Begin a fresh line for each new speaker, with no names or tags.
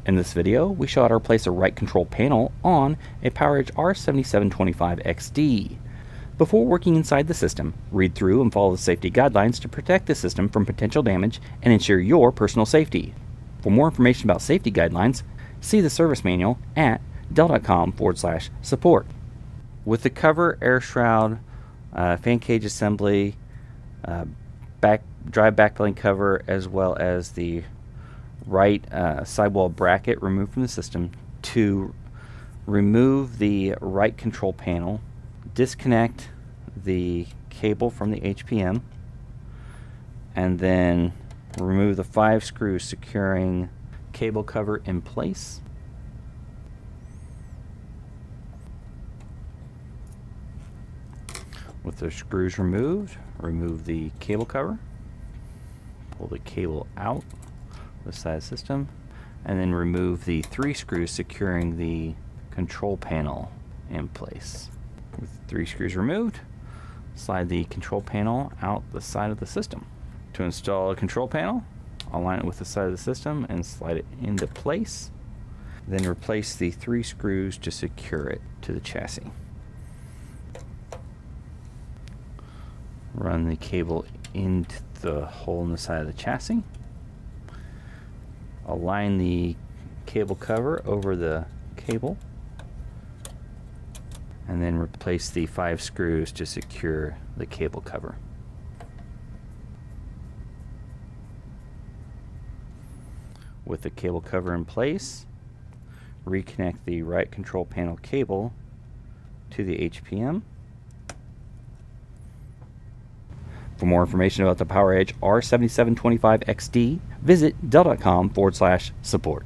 In this video, we show how to replace a right control panel on a PowerEdge R7725XD. Before working inside the system, read through and follow the safety guidelines to protect the system from potential damage and ensure your personal safety. For more information about safety guidelines, see the service manual at dell.com/support. With the cover, air shroud, fan cage assembly, drive backplane cover, as well as the right sidewall bracket removed from the system, to remove the right control panel, disconnect the cable from the HPM, and then remove the 5 screws securing cable cover in place. With the screws removed, remove the cable cover, pull the cable out the side of the system, and then remove the 3 screws securing the control panel in place. With 3 screws removed, slide the control panel out the side of the system. To install a control panel, align it with the side of the system and slide it into place. Then replace the 3 screws to secure it to the chassis. Run the cable into the hole in the side of the chassis. Align the cable cover over the cable, and then replace the 5 screws to secure the cable cover. With the cable cover in place, reconnect the right control panel cable to the HPM. For more information about the PowerEdge R7725XD, visit dell.com/support.